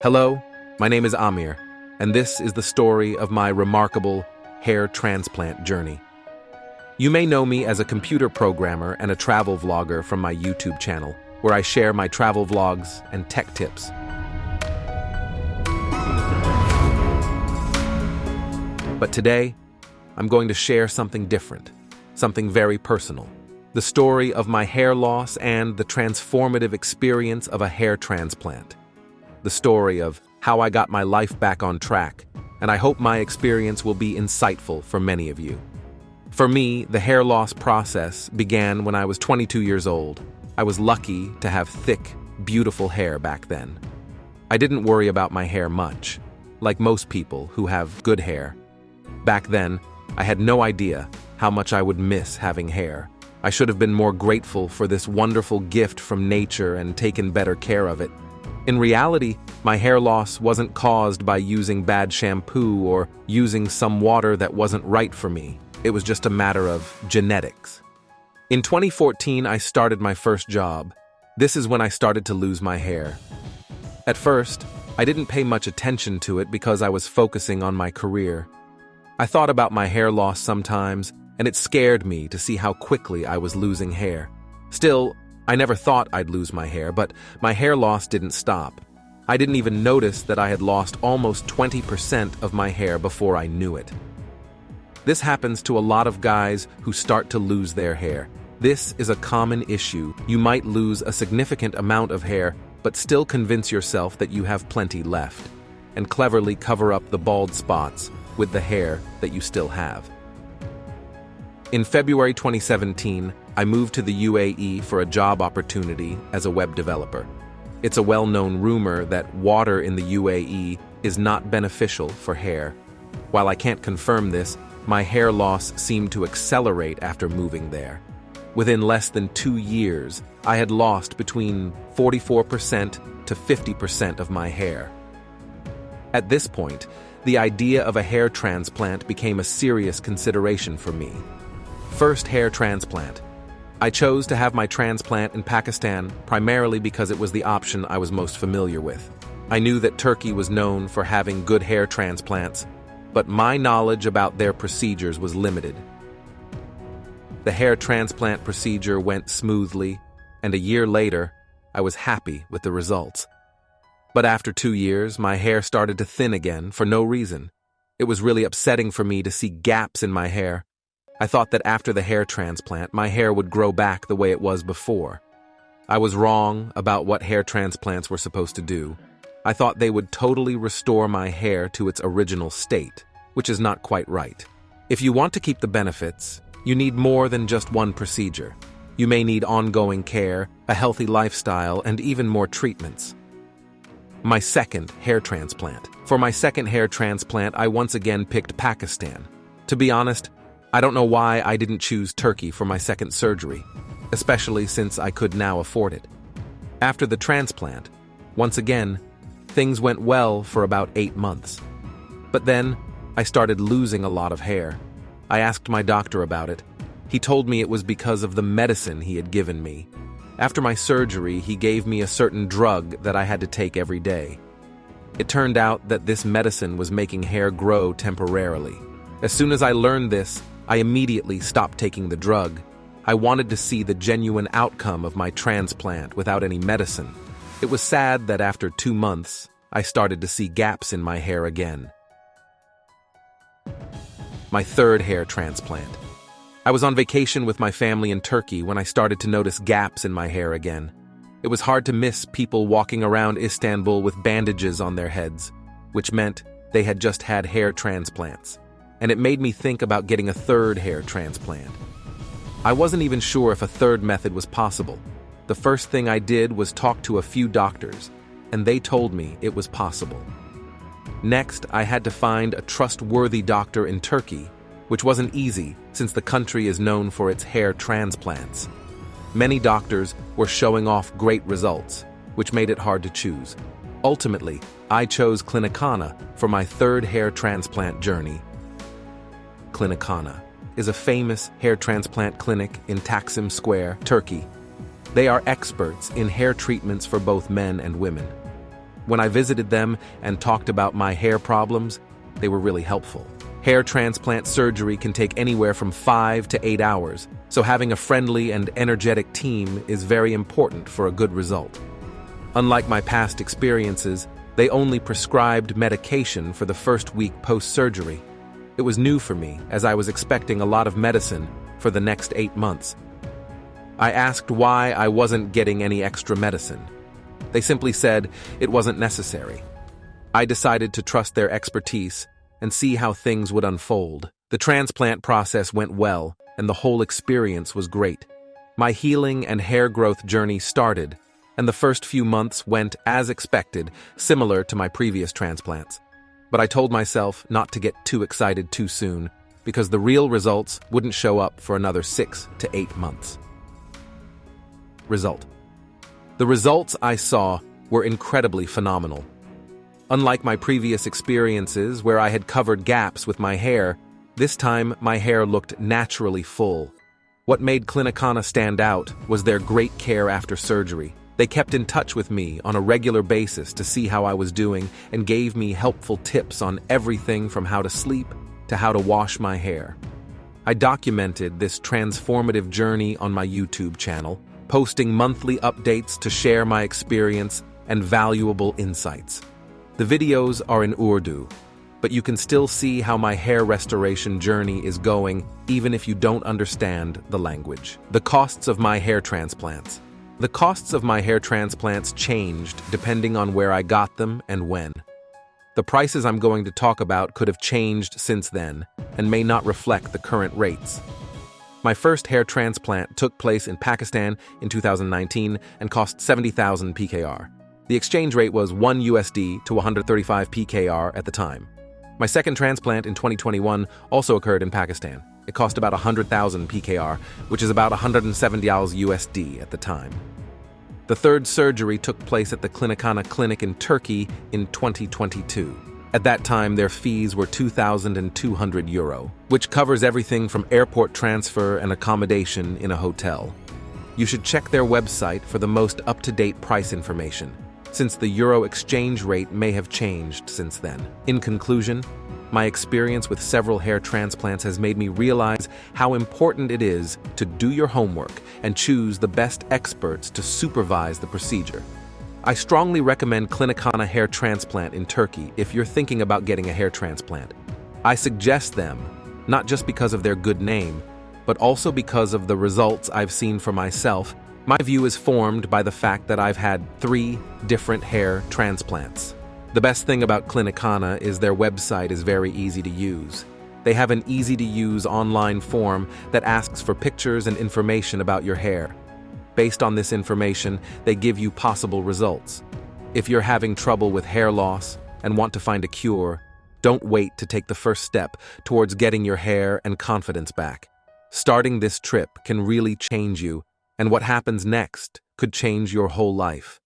Hello, my name is Amir, and this is the story of my remarkable hair transplant journey. You may know me as a computer programmer and a travel vlogger from my YouTube channel, where I share my travel vlogs and tech tips. But today, I'm going to share something different, something very personal. The story of my hair loss and the transformative experience of a hair transplant. The story of how I got my life back on track, and I hope my experience will be insightful for many of you. For me, the hair loss process began when I was 22 years old. I was lucky to have thick, beautiful hair back then. I didn't worry about my hair much, like most people who have good hair. Back then, I had no idea how much I would miss having hair. I should have been more grateful for this wonderful gift from nature and taken better care of it. In reality, my hair loss wasn't caused by using bad shampoo or using some water that wasn't right for me. It was just a matter of genetics. In 2014, I started my first job. This is when I started to lose my hair. At first, I didn't pay much attention to it because I was focusing on my career. I thought about my hair loss sometimes, and it scared me to see how quickly I was losing hair. Still, I never thought I'd lose my hair, but my hair loss didn't stop. I didn't even notice that I had lost almost 20% of my hair before I knew it. This happens to a lot of guys who start to lose their hair. This is a common issue. You might lose a significant amount of hair, but still convince yourself that you have plenty left, and cleverly cover up the bald spots with the hair that you still have. In February 2017, I moved to the UAE for a job opportunity as a web developer. It's a well-known rumor that water in the UAE is not beneficial for hair. While I can't confirm this, my hair loss seemed to accelerate after moving there. Within less than 2 years, I had lost between 44% to 50% of my hair. At this point, the idea of a hair transplant became a serious consideration for me. First hair transplant. I chose to have my transplant in Pakistan primarily because it was the option I was most familiar with. I knew that Turkey was known for having good hair transplants, but my knowledge about their procedures was limited. The hair transplant procedure went smoothly, and a year later, I was happy with the results. But after 2 years, my hair started to thin again for no reason. It was really upsetting for me to see gaps in my hair. I thought that after the hair transplant, my hair would grow back the way it was before. I was wrong about what hair transplants were supposed to do. I thought they would totally restore my hair to its original state, which is not quite right. If you want to keep the benefits, you need more than just one procedure. You may need ongoing care, a healthy lifestyle, and even more treatments. My second hair transplant. For my second hair transplant, I once again picked Pakistan. To be honest, I don't know why I didn't choose Turkey for my second surgery, especially since I could now afford it. After the transplant, once again, things went well for about 8 months. But then, I started losing a lot of hair. I asked my doctor about it. He told me it was because of the medicine he had given me. After my surgery, he gave me a certain drug that I had to take every day. It turned out that this medicine was making hair grow temporarily. As soon as I learned this, I immediately stopped taking the drug. I wanted to see the genuine outcome of my transplant without any medicine. It was sad that after 2 months, I started to see gaps in my hair again. My third hair transplant. I was on vacation with my family in Turkey when I started to notice gaps in my hair again. It was hard to miss people walking around Istanbul with bandages on their heads, which meant they had just had hair transplants. And it made me think about getting a third hair transplant. I wasn't even sure if a third method was possible. The first thing I did was talk to a few doctors, and they told me it was possible. Next, I had to find a trustworthy doctor in Turkey, which wasn't easy since the country is known for its hair transplants. Many doctors were showing off great results, which made it hard to choose. Ultimately, I chose Clinicana for my third hair transplant journey. Clinicana is a famous hair transplant clinic in Taksim Square, Turkey. They are experts in hair treatments for both men and women. When I visited them and talked about my hair problems, they were really helpful. Hair transplant surgery can take anywhere from 5 to 8 hours, so having a friendly and energetic team is very important for a good result. Unlike my past experiences, they only prescribed medication for the first week post-surgery. It was new for me, as I was expecting a lot of medicine for the next 8 months. I asked why I wasn't getting any extra medicine. They simply said it wasn't necessary. I decided to trust their expertise and see how things would unfold. The transplant process went well, and the whole experience was great. My healing and hair growth journey started, and the first few months went as expected, similar to my previous transplants. But I told myself not to get too excited too soon, because the real results wouldn't show up for another 6 to 8 months. Result. The results I saw were incredibly phenomenal. Unlike my previous experiences where I had covered gaps with my hair, this time my hair looked naturally full. What made Clinicana stand out was their great care after surgery. They kept in touch with me on a regular basis to see how I was doing and gave me helpful tips on everything from how to sleep to how to wash my hair. I documented this transformative journey on my YouTube channel, posting monthly updates to share my experience and valuable insights. The videos are in Urdu, but you can still see how my hair restoration journey is going even if you don't understand the language. The costs of my hair transplants. The costs of my hair transplants changed depending on where I got them and when. The prices I'm going to talk about could have changed since then and may not reflect the current rates. My first hair transplant took place in Pakistan in 2019 and cost 70,000 PKR. The exchange rate was 1 USD to 135 PKR at the time. My second transplant in 2021 also occurred in Pakistan. It cost about 100,000 PKR, which is about 170 USD at the time. The third surgery took place at the Clinicana clinic in Turkey in 2022. At that time, their fees were €2,200, which covers everything from airport transfer and accommodation in a hotel. You should check their website for the most up-to-date price information, since the euro exchange rate may have changed since then. In conclusion, my experience with several hair transplants has made me realize how important it is to do your homework and choose the best experts to supervise the procedure. I strongly recommend Clinicana Hair Transplant in Turkey if you're thinking about getting a hair transplant. I suggest them, not just because of their good name, but also because of the results I've seen for myself. My view is formed by the fact that I've had 3 different hair transplants. The best thing about Clinicana is their website is very easy to use. They have an easy-to-use online form that asks for pictures and information about your hair. Based on this information, they give you possible results. If you're having trouble with hair loss and want to find a cure, don't wait to take the first step towards getting your hair and confidence back. Starting this trip can really change you, and what happens next could change your whole life.